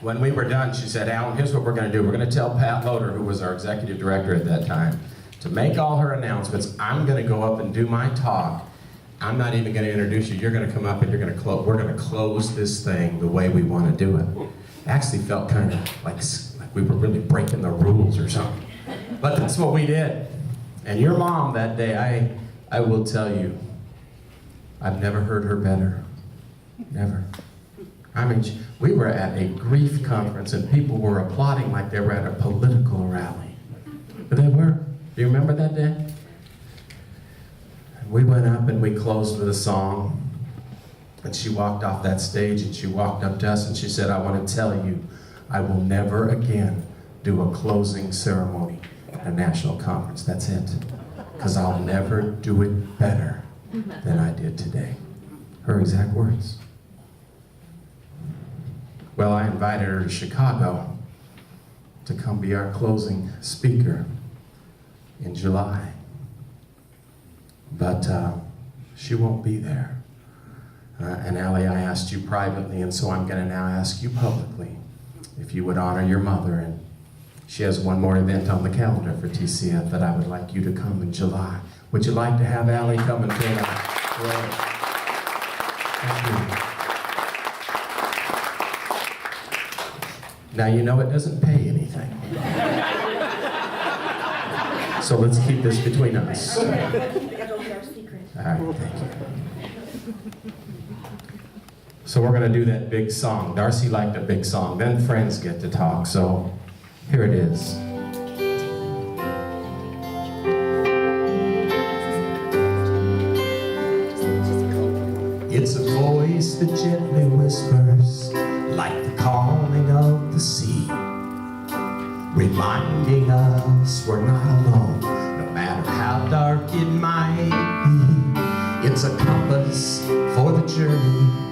when we were done, she said, Alan, here's what we're going to do. We're going to tell Pat Loader, who was our executive director at that time, to make all her announcements. I'm going to go up and do my talk. I'm not even going to introduce you. You're going to come up and you're going to close. We're going to close this thing the way we want to do it. Actually felt kind of like we were really breaking the rules or something. But that's what we did. And your mom that day, I will tell you, I've never heard her better. Never. I mean, we were at a grief conference and people were applauding like they were at a political rally. But they were. Do you remember that day? We went up and we closed with a song. And she walked off that stage and she walked up to us and she said, I want to tell you, I will never again do a closing ceremony at a national conference. That's it. Because I'll never do it better than I did today. Her exact words. Well, I invited her to Chicago to come be our closing speaker in July. But she won't be there. And Allie, I asked you privately, and so I'm going to now ask you publicly if you would honor your mother. And she has one more event on the calendar for TCF that I would like you to come in July. Would you like to have Allie come and fill out? Thank you. Now you know it doesn't pay anything. So let's keep this between us. All right, thank you. So we're going to do that big song. Darcie liked a big song. Then friends get to talk. So here it is. It's a voice that gently whispers like the calling of the sea, reminding us we're not alone, no matter how dark it might be. It's a compass for the journey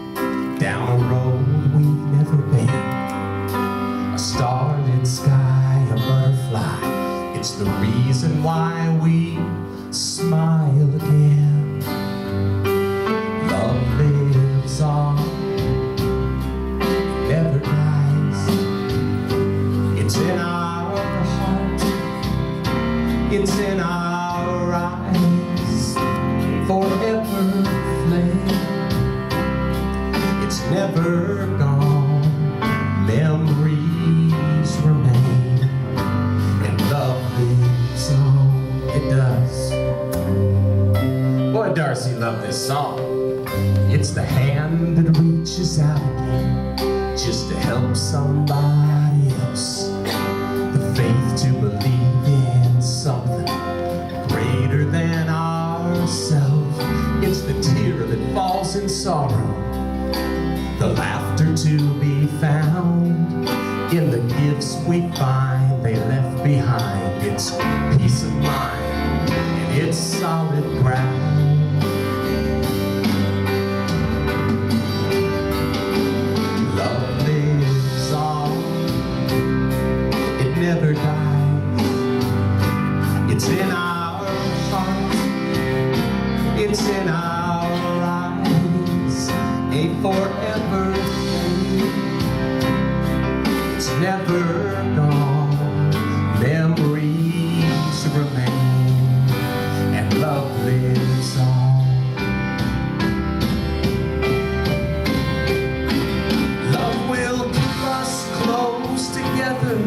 down a road we've never been. A starlit sky, a butterfly. It's the reason why we smile again. Love lives on, never dies. It's in our heart, it's in our eyes, forever flame. It's never gone, memories remain, and love lives on. It does. Boy, Darcie loved this song. It's the hand that reaches out again just to help somebody else. The faith to believe in something greater than ourselves. It's the tear that falls in sorrow, the laughter to be found in the gifts we find they left behind. It's peace of mind and it's solid ground. Never dies. It's in our hearts, it's in our eyes, a forever thing. It's never gone, memories remain, and love lives on. Love will keep us close together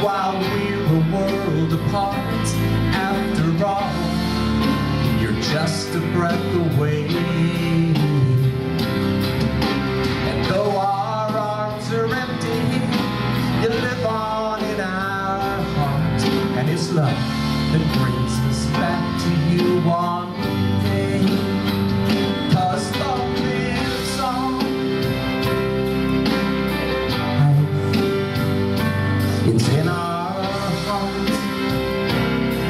while we're a world apart. After all, you're just a breath away. And though our arms are empty, you live on in our heart. And it's love that brings us back to you one day. 'Cause love lives on. It's in our hearts,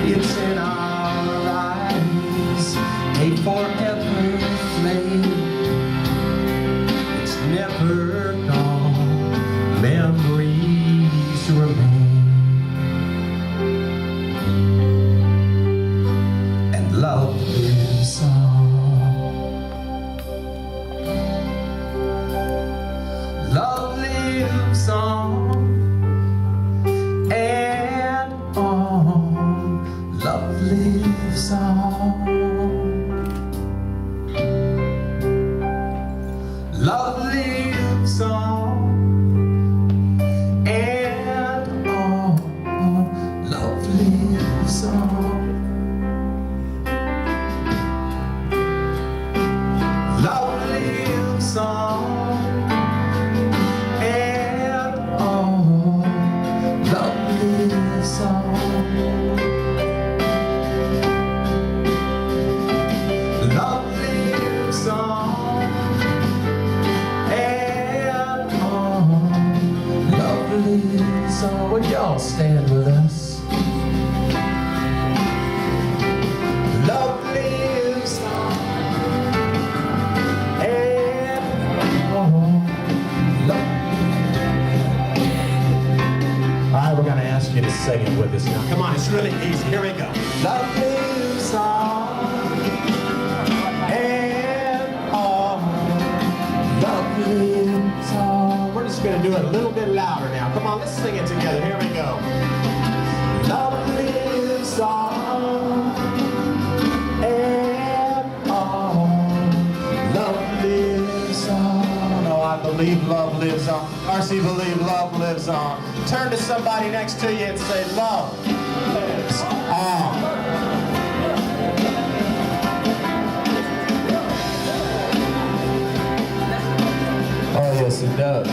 it's in our eyes, a forever flame. It's never gone, memories remain, and love lives on and on. Love lives on. Love lives on and on. Love lives on. Love lives on and on. Love lives on. Love lives on and on. Love lives on. Would y'all stand with us? Love lives on and on. Love. All right, we're going to ask you to sing it with us now. Come on, it's really easy. Here we go. Love lives on and on. Love lives on. We're just going to do it a little bit louder now. Come on, let's sing it together. Here we go. Love lives on and on. Love lives on. Oh, I believe love lives on. Darcie, believe love lives on. Turn to somebody next to you and say, love lives on. Oh, yes, it does.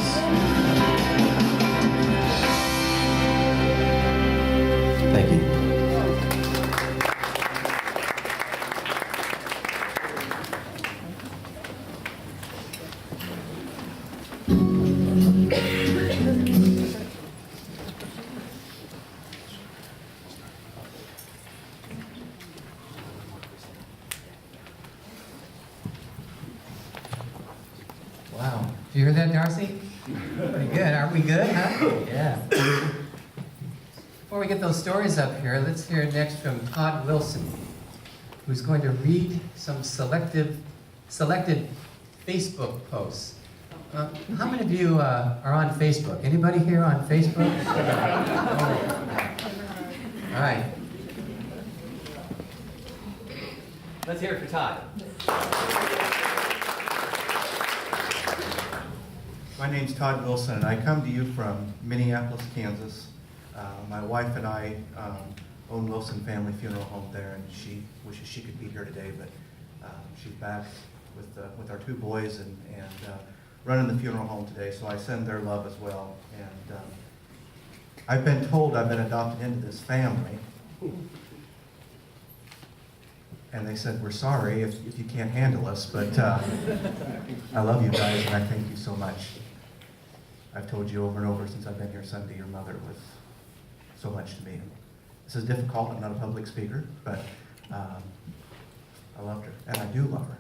Thank you. Wow. Did you hear that, Darcie? Pretty good. Aren't we good, huh? Yeah. Before we get those stories up here, let's hear next from Todd Wilson, who's going to read some selected Facebook posts. How many of you are on Facebook? Anybody here on Facebook? All right. Let's hear it for Todd. My name's Todd Wilson, and I come to you from Minneapolis, Kansas. My wife and I own Wilson Family Funeral Home there, and she wishes she could be here today, but she's back with our two boys and running the funeral home today, so I send their love as well. And I've been told I've been adopted into this family, and they said, we're sorry if you can't handle us, but I love you guys, and I thank you so much. I've told you over and over since I've been here Sunday, your mother was so much to me. This is difficult, I'm not a public speaker, but I loved her, and I do love her.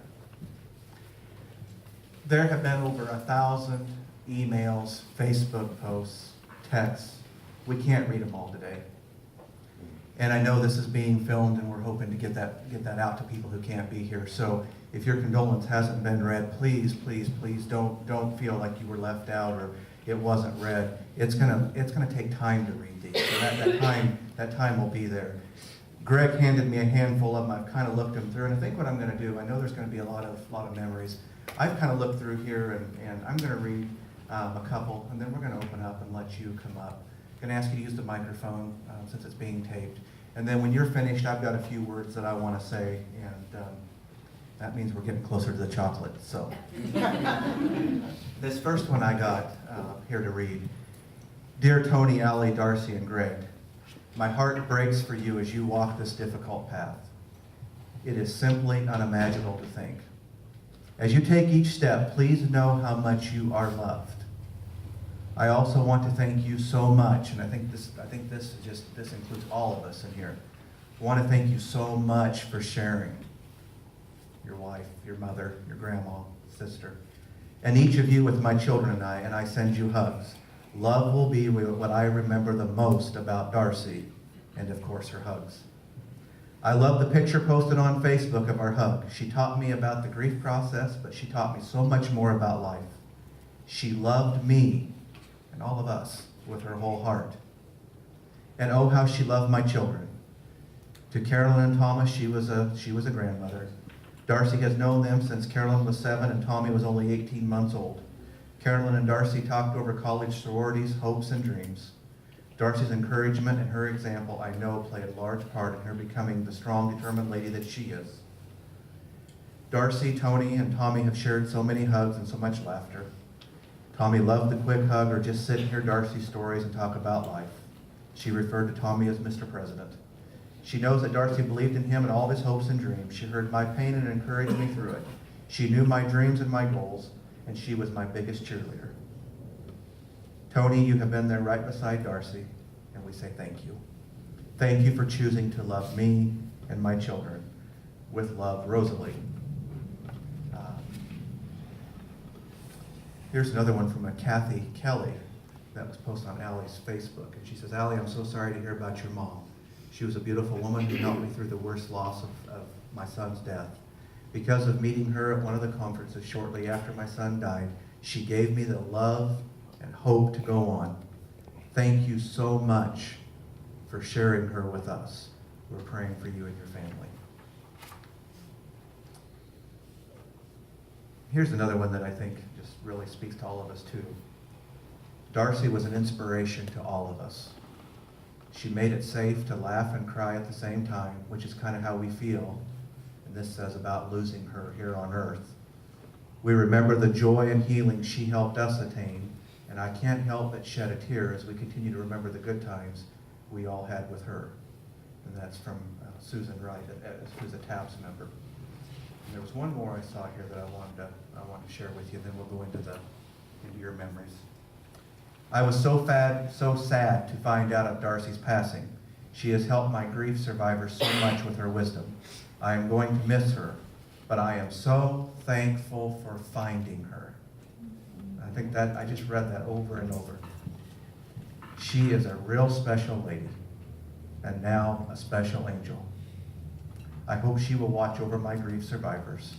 There have been over 1,000 emails, Facebook posts, texts. We can't read them all today. And I know this is being filmed, and we're hoping to get that out to people who can't be here. So if your condolence hasn't been read, please, please, please don't feel like you were left out or it wasn't read. It's gonna take time to read these. So that time will be there. Greg handed me a handful of them. I've kind of looked them through, and I think what I'm going to do, I know there's going to be a lot of memories. I've kind of looked through here, and I'm going to read a couple, and then we're going to open up and let you come up. I'm going to ask you to use the microphone since it's being taped. And then when you're finished, I've got a few words that I want to say, and that means we're getting closer to the chocolate. So this first one I got here to read. Dear Tony, Allie, Darcie, and Greg, my heart breaks for you as you walk this difficult path. It is simply unimaginable to think. As you take each step, please know how much you are loved. I also want to thank you so much, and I think this includes all of us in here. I want to thank you so much for sharing. Your wife, your mother, your grandma, sister, and each of you with my children and I send you hugs. Love will be what I remember the most about Darcie, and of course her hugs. I love the picture posted on Facebook of our hug. She taught me about the grief process, but she taught me so much more about life. She loved me all of us, with her whole heart. And oh, how she loved my children. To Carolyn and Thomas, she was a grandmother. Darcie has known them since Carolyn was 7 and Tommy was only 18 months old. Carolyn and Darcie talked over college sororities, hopes, and dreams. Darcie's encouragement and her example, I know, played a large part in her becoming the strong, determined lady that she is. Darcie, Tony, and Tommy have shared so many hugs and so much laughter. Tommy loved the quick hug or just sit and hear Darcie's stories and talk about life. She referred to Tommy as Mr. President. She knows that Darcie believed in him and all of his hopes and dreams. She heard my pain and encouraged me through it. She knew my dreams and my goals, and she was my biggest cheerleader. Tony, you have been there right beside Darcie, and we say thank you. Thank you for choosing to love me and my children. With love, Rosalie. Here's another one from a Kathy Kelly that was posted on Allie's Facebook. And she says, Allie, I'm so sorry to hear about your mom. She was a beautiful woman who helped me through the worst loss of my son's death. Because of meeting her at one of the conferences shortly after my son died, she gave me the love and hope to go on. Thank you so much for sharing her with us. We're praying for you and your family. Here's another one that I think just really speaks to all of us too. Darcie was an inspiration to all of us. She made it safe to laugh and cry at the same time, which is kind of how we feel. And this says about losing her here on earth. We remember the joy and healing she helped us attain, and I can't help but shed a tear as we continue to remember the good times we all had with her. And that's from Susan Wright, who's a TAPS member. And there was one more I saw here that I wanted to share with you, and then we'll go into your memories. I was so sad to find out of Darcie's passing. She has helped my grief survivors so much with her wisdom. I am going to miss her, but I am so thankful for finding her. I think that I just read that over and over. She is a real special lady, and now a special angel. I hope she will watch over my grief survivors.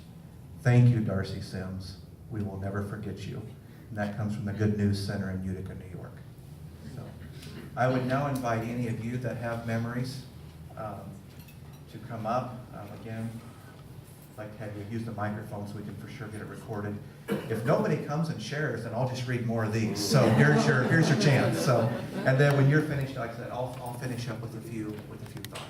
Thank you, Darcie Sims. We will never forget you. And that comes from the Good News Center in Utica, New York. So I would now invite any of you that have memories to come up. Again, I'd like to have you use the microphone so we can for sure get it recorded. If nobody comes and shares, then I'll just read more of these. So here's your chance. So, and then when you're finished, like I said, I'll finish up with a few thoughts.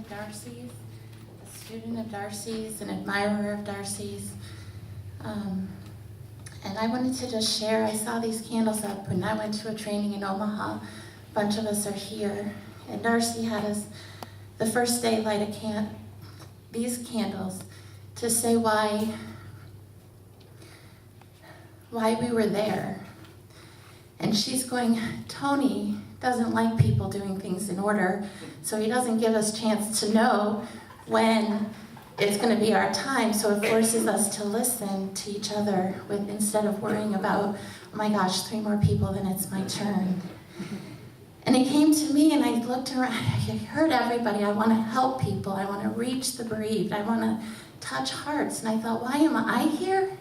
Darcie's, a student of Darcie's, an admirer of Darcie's. And I wanted to just share, I saw these candles up when I went to a training in Omaha. A bunch of us are here. And Darcie had us, the first day, light these candles to say why we were there. And she's going, Tony doesn't like people doing things in order, so he doesn't give us a chance to know when it's going to be our time, so it forces us to listen to each other instead of worrying about, oh my gosh, 3 more people, then it's my turn. And it came to me, and I looked around, I heard everybody, I want to help people, I want to reach the bereaved, I want to touch hearts, and I thought, why am I here?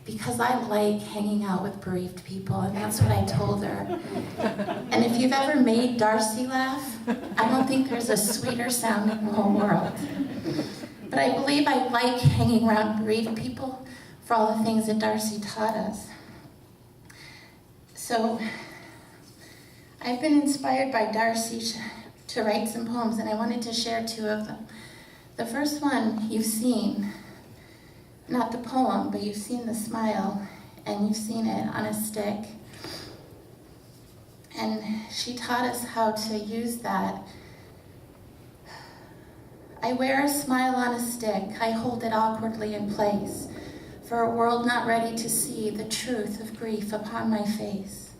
Because I like hanging out with bereaved people, and that's what I told her. And if you've ever made Darcie laugh, I don't think there's a sweeter sound in the whole world. But I believe I like hanging around bereaved people for all the things that Darcie taught us. So I've been inspired by Darcie to write some poems, and I wanted to share 2 of them. The first one you've seen. Not the poem, but you've seen the smile, and you've seen it on a stick. And she taught us how to use that. I wear a smile on a stick, I hold it awkwardly in place, for a world not ready to see the truth of grief upon my face.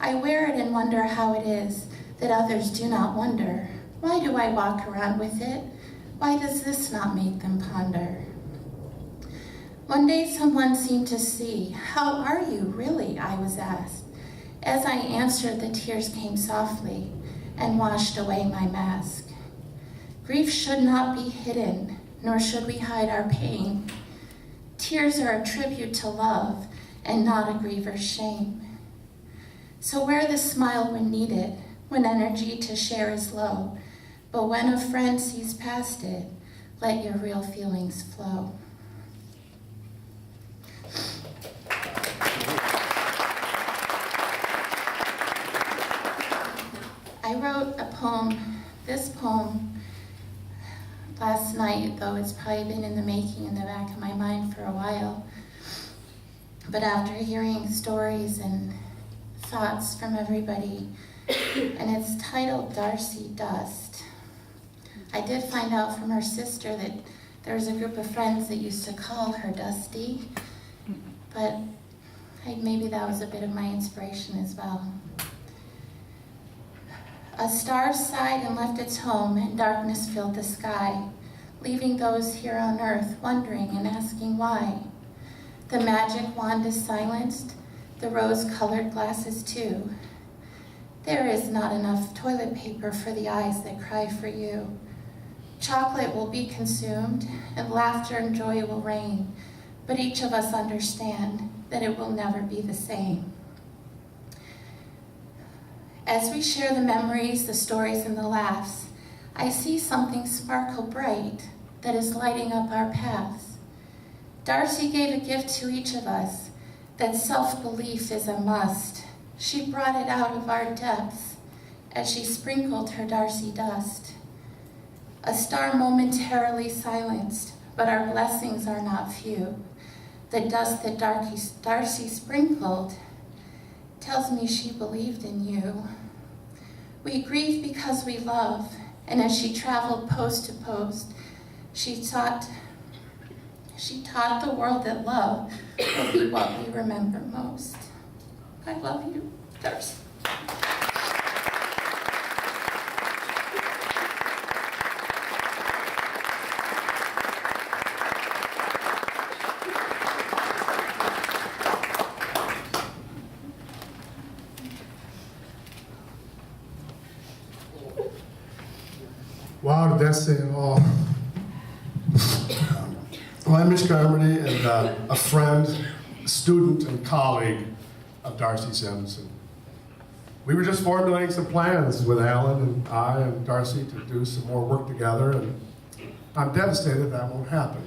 I wear it and wonder how it is that others do not wonder. Why do I walk around with it? Why does this not make them ponder? One day someone seemed to see, how are you really, I was asked. As I answered, the tears came softly and washed away my mask. Grief should not be hidden, nor should we hide our pain. Tears are a tribute to love and not a griever's shame. So wear the smile when needed, when energy to share is low. But when a friend sees past it, let your real feelings flow. I wrote a poem, this poem, last night, though it's probably been in the making in the back of my mind for a while. But after hearing stories and thoughts from everybody, and it's titled Darcie Dust. I did find out from her sister that there was a group of friends that used to call her Dusty, but maybe that was a bit of my inspiration as well. A star sighed and left its home, and darkness filled the sky, leaving those here on earth wondering and asking why. The magic wand is silenced, the rose-colored glasses too. There is not enough toilet paper for the eyes that cry for you. Chocolate will be consumed, and laughter and joy will reign, but each of us understand that it will never be the same. As we share the memories, the stories, and the laughs, I see something sparkle bright that is lighting up our paths. Darcie gave a gift to each of us, that self-belief is a must. She brought it out of our depths as she sprinkled her Darcie dust. A star momentarily silenced, but our blessings are not few. The dust that Darcie sprinkled tells me she believed in you. We grieve because we love, and as she traveled post to post, she taught the world that love will be what we remember most. I love you, Darcie. Wow, did that say it all? Well, I'm Mitch Carmody, and a friend, student, and colleague of Darcie Sims. And we were just formulating some plans with Alan and I and Darcie to do some more work together, and I'm devastated that won't happen.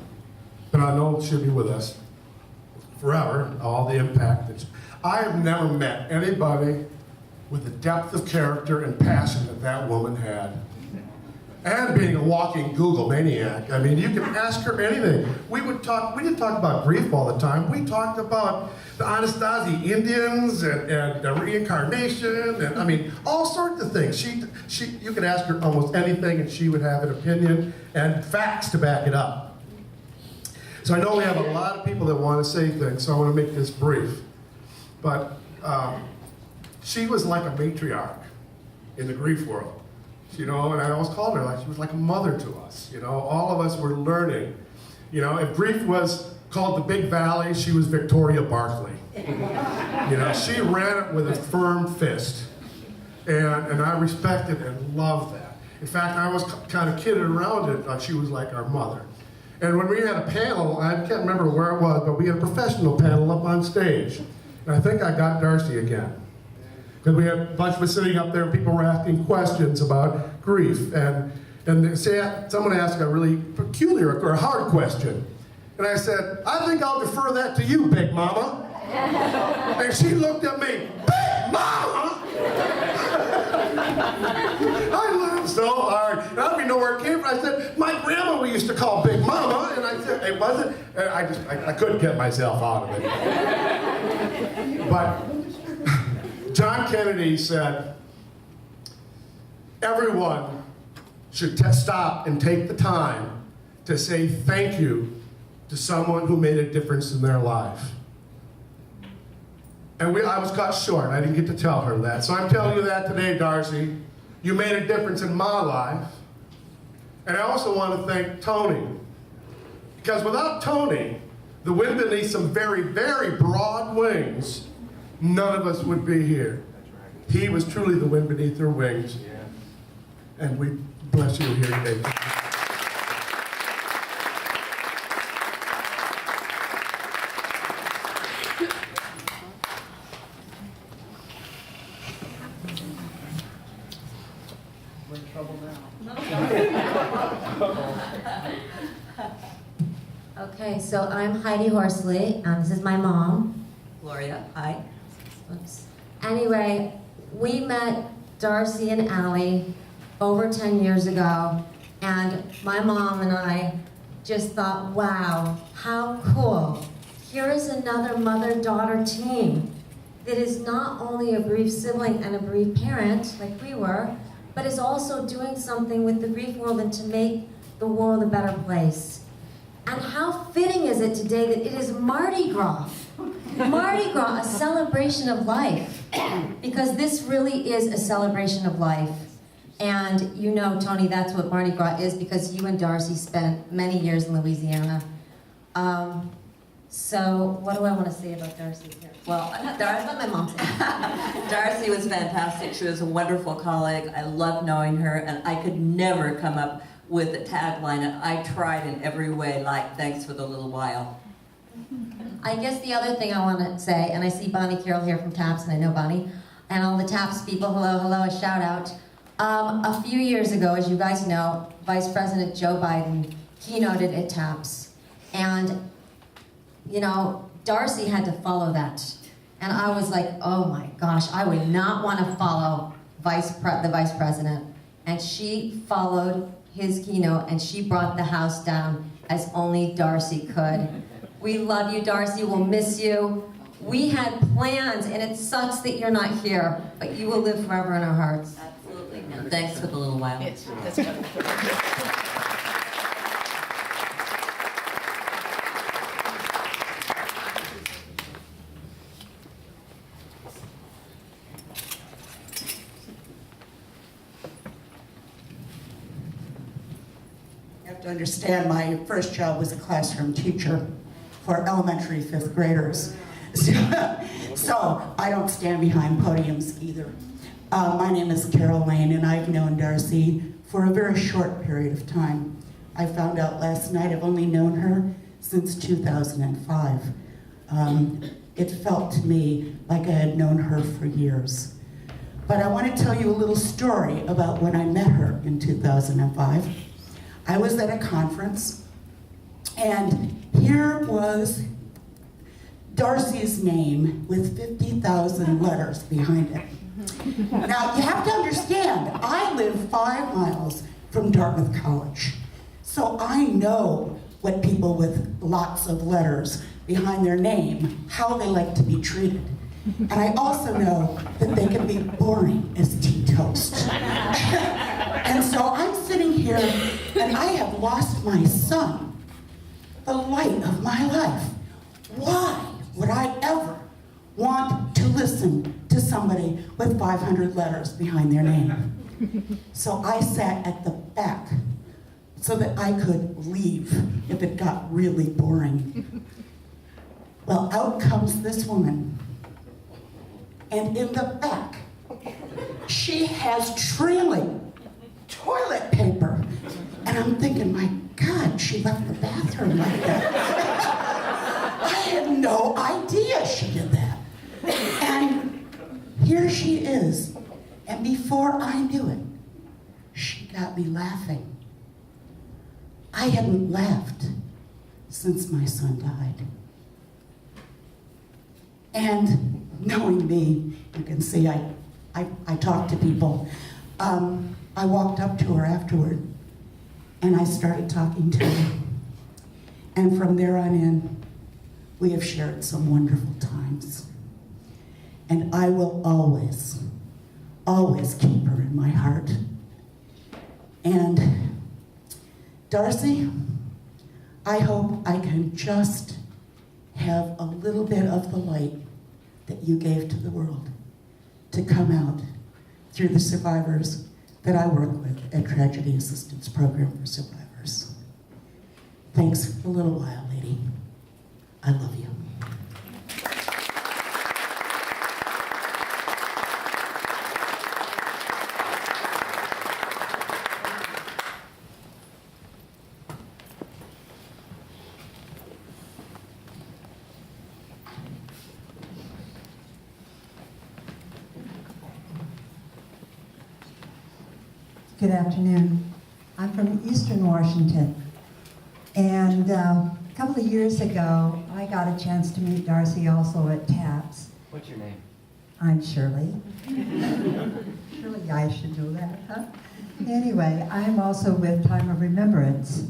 But I know she'll be with us forever, all the impact that I have never met anybody with the depth of character and passion that that woman had. And being a walking Google maniac. I mean, you can ask her anything. We didn't talk about grief all the time. We talked about the Anasazi Indians and reincarnation, and I mean, all sorts of things. You could ask her almost anything and she would have an opinion and facts to back it up. So I know we have a lot of people that want to say things, so I want to make this brief. But she was like a matriarch in the grief world. You know, and I always called her like she was like a mother to us. You know, all of us were learning. You know, if grief was called the Big Valley, she was Victoria Barkley. You know, she ran it with a firm fist. And I respected and loved that. In fact, I was kind of kidded around it like she was like our mother. And when we had a panel, I can't remember where it was, but we had a professional panel up on stage. And I think I got Darcie again. Because we had a bunch of us sitting up there and people were asking questions about grief. And someone asked a really peculiar or hard question. And I said, I think I'll defer that to you, Big Mama. And she looked at me, Big Mama? I laughed so hard. And I don't even know where it came from. I said, my grandma we used to call Big Mama. And I said, it wasn't. And I couldn't get myself out of it. But John Kennedy said, everyone should stop and take the time to say thank you to someone who made a difference in their life. And I was cut short. I didn't get to tell her that. So I'm telling you that today, Darcie. You made a difference in my life. And I also want to thank Tony. Because without Tony, the wind beneath some very, very broad wings none of us would be here. He was truly the wind beneath her wings. And we bless you here today. We're in trouble now. Okay, so I'm Heidi Horsley. This is my mom. Gloria, hi. Oops. Anyway, we met Darcie and Allie over 10 years ago, and my mom and I just thought, wow, how cool. Here is another mother-daughter team that is not only a bereaved sibling and a bereaved parent, like we were, but is also doing something with the grief world and to make the world a better place. And how fitting is it today that it is Mardi Gras. Mardi Gras, a celebration of life. Because this really is a celebration of life. And you know, Tony, that's what Mardi Gras is because you and Darcie spent many years in Louisiana. So what do I want to say about Darcie here? Well, That's what my mom said. Darcie was fantastic. She was a wonderful colleague. I loved knowing her, and I could never come up with a tagline, and I tried in every way, like, thanks for the little while. I guess the other thing I want to say, and I see Bonnie Carroll here from TAPS, and I know Bonnie, and all the TAPS people, hello, hello, a shout out. A few years ago, as you guys know, Vice President Joe Biden keynoted at TAPS, and you know, Darcie had to follow that. And I was like, oh my gosh, I would not want to follow the Vice President. And she followed his keynote, and she brought the house down as only Darcie could. We love you, Darcie. We'll miss you. We had plans, and it sucks that you're not here, but you will live forever in our hearts. Absolutely. And thanks for the little while. That's wonderful. You have to understand, my first job was a classroom teacher for elementary fifth graders. So I don't stand behind podiums either. My name is Carol Lane, and I've known Darcie for a very short period of time. I found out last night I've only known her since 2005. It felt to me like I had known her for years. But I want to tell you a little story about when I met her in 2005. I was at a conference, and here was Darcie's name with 50,000 letters behind it. Now, you have to understand, I live 5 miles from Dartmouth College, so I know what people with lots of letters behind their name, how they like to be treated. And I also know that they can be boring as tea toast. And so I'm sitting here, and I have lost my son, the light of my life. Why would I ever want to listen to somebody with 500 letters behind their name? So I sat at the back so that I could leave if it got really boring. Well, out comes this woman. And in the back, she has trailing toilet paper. And I'm thinking, my God, she left the bathroom like that. I had no idea she did that. And here she is. And before I knew it, she got me laughing. I hadn't laughed since my son died. And knowing me, you can see I talk to people. I walked up to her afterward, and I started talking to her. And from there on in, we have shared some wonderful times. And I will always, always keep her in my heart. And Darcie, I hope I can just have a little bit of the light that you gave to the world to come out through the survivors that I work with at Tragedy Assistance Program for Survivors. Thanks for a little while, lady. I love you. Good afternoon. I'm from Eastern Washington. And a couple of years ago, I got a chance to meet Darcie also at TAPS. What's your name? I'm Shirley. Shirley, I should know that, huh? Anyway, I'm also with Time of Remembrance.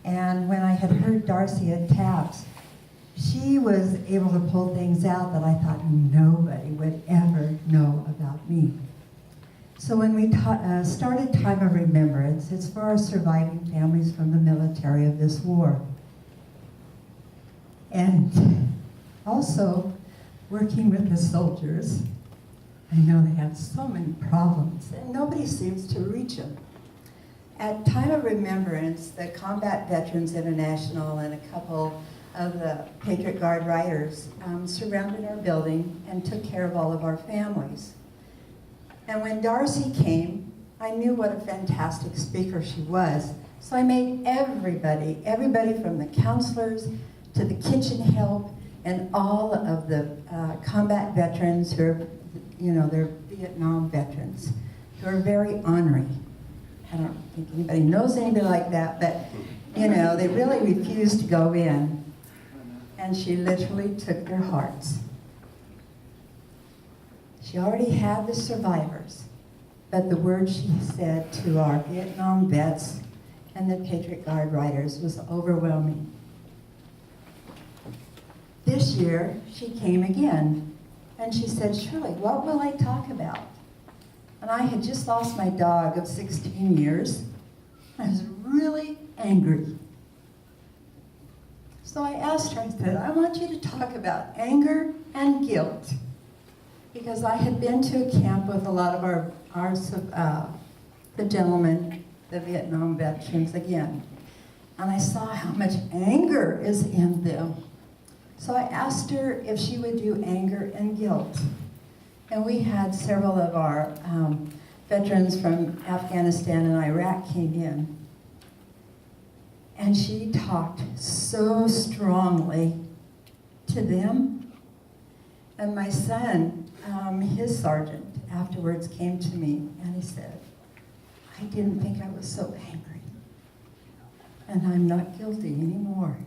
And when I had heard Darcie at TAPS, she was able to pull things out that I thought nobody would ever know about me. So when we started Time of Remembrance, it's for our surviving families from the military of this war. And also working with the soldiers. I know they have so many problems and nobody seems to reach them. At Time of Remembrance, the Combat Veterans International and a couple of the Patriot Guard Riders surrounded our building and took care of all of our families. And when Darcie came, I knew what a fantastic speaker she was. So I made everybody from the counselors to the kitchen help and all of the combat veterans who are, they're Vietnam veterans, who are very ornery. I don't think anybody knows anybody like that, but they really refused to go in. And she literally took their hearts. She already had the survivors, but the word she said to our Vietnam vets and the Patriot Guard Riders was overwhelming. This year, she came again, and she said, Shirley, what will I talk about? And I had just lost my dog of 16 years. I was really angry. So I asked her, I said, I want you to talk about anger and guilt. Because I had been to a camp with a lot of the gentlemen, the Vietnam veterans again. And I saw how much anger is in them. So I asked her if she would do anger and guilt. And we had several of our veterans from Afghanistan and Iraq came in. And she talked so strongly to them. And my son, his sergeant, afterwards came to me and he said, I didn't think I was so angry. And I'm not guilty anymore.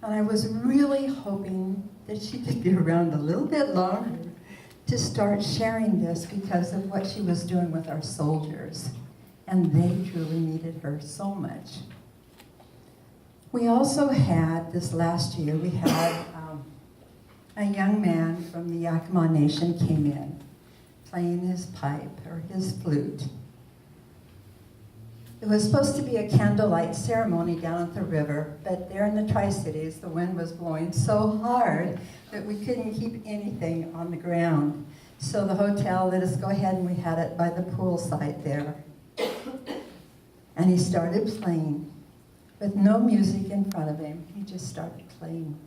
And I was really hoping that she could be around a little bit longer to start sharing this because of what she was doing with our soldiers. And they truly needed her so much. We also had, this last year, we had a young man from the Yakima Nation came in, playing his pipe or his flute. It was supposed to be a candlelight ceremony down at the river, but there in the Tri-Cities, the wind was blowing so hard that we couldn't keep anything on the ground. So the hotel let us go ahead and we had it by the poolside there. And he started playing with no music in front of him. He just started playing.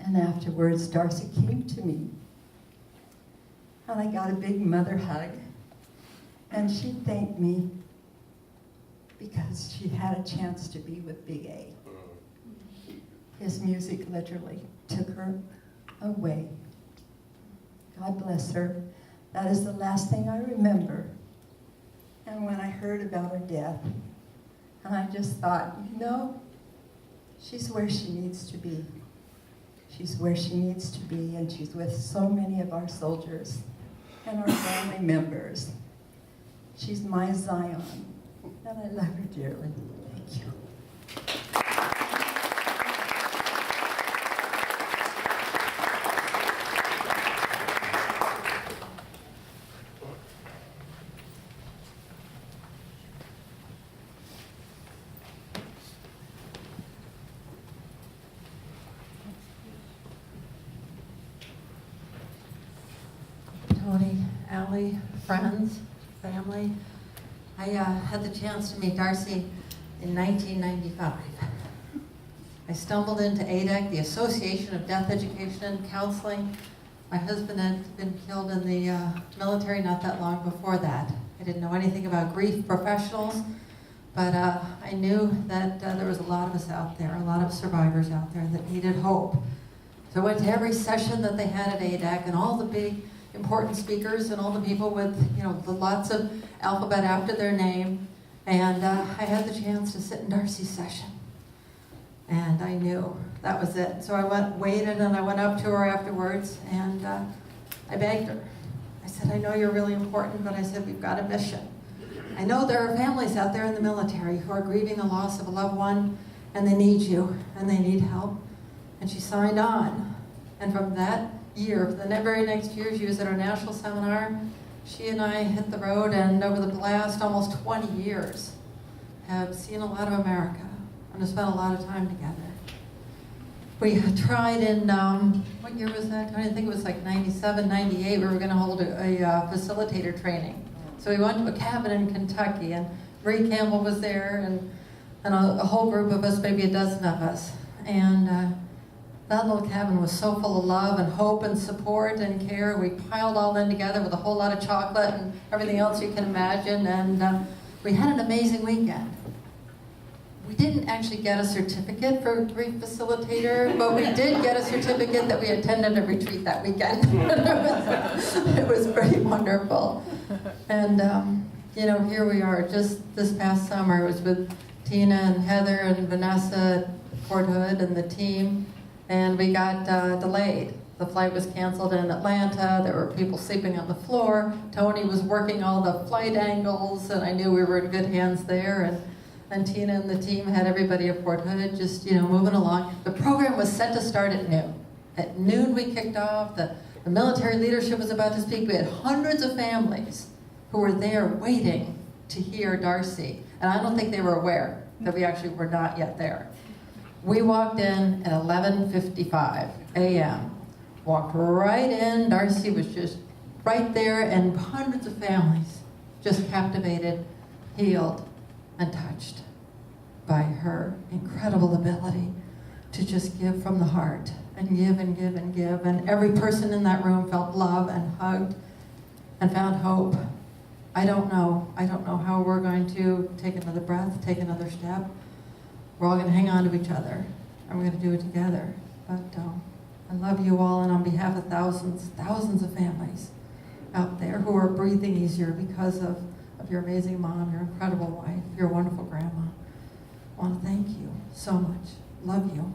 And afterwards, Darcie came to me. And I got a big mother hug. And she thanked me because she had a chance to be with Big A. His music literally took her away. God bless her. That is the last thing I remember. And when I heard about her death, and I just thought, she's where she needs to be. She's where she needs to be, and she's with so many of our soldiers and our family members. She's my Zion, and I love her dearly. Thank you. Tony, Allie, friends, family. I had the chance to meet Darcie in 1995. I stumbled into ADEC, the Association of Death Education and Counseling. My husband had been killed in the military not that long before that. I didn't know anything about grief professionals, but I knew that there was a lot of us out there, a lot of survivors out there that needed hope. So I went to every session that they had at ADEC and all the big important speakers and all the people with, the lots of alphabet after their name. And I had the chance to sit in Darcie's session. And I knew that was it. So I waited, and I went up to her afterwards, and I begged her. I said, I know you're really important, but I said, we've got a mission. I know there are families out there in the military who are grieving the loss of a loved one, and they need you, and they need help. And she signed on. And from that year, the very next year, she was at our national seminar. She and I hit the road, and over the last almost 20 years, have seen a lot of America and have spent a lot of time together. We tried in, what year was that? I think it was like 97, 98, we were going to hold a facilitator training. So we went to a cabin in Kentucky, and Ray Campbell was there, and a whole group of us, maybe a dozen of us. And that little cabin was so full of love and hope and support and care. We piled all in together with a whole lot of chocolate and everything else you can imagine, and we had an amazing weekend. We didn't actually get a certificate for grief facilitator, but we did get a certificate that we attended a retreat that weekend. It was pretty wonderful. And here we are, just this past summer. I was with Tina and Heather and Vanessa at Fort Hood and the team, and we got delayed. The flight was canceled in Atlanta. There were people sleeping on the floor. Tony was working all the flight angles, and I knew we were in good hands there. And Tina and the team had everybody at Fort Hood just, moving along. The program was set to start at noon. At noon we kicked off. The military leadership was about to speak. We had hundreds of families who were there waiting to hear Darcie. And I don't think they were aware that we actually were not yet there. We walked in at 11:55 a.m. Walked right in. Darcie was just right there, and hundreds of families just captivated, healed, and touched by her incredible ability to just give from the heart and give and give and give. And every person in that room felt love and hugged and found hope. I don't know how we're going to take another breath, take another step. We're all going to hang on to each other, and we're going to do it together. But I love you all, and on behalf of thousands of families out there who are breathing easier because of your amazing mom, your incredible wife, your wonderful grandma, I want to thank you so much. Love you.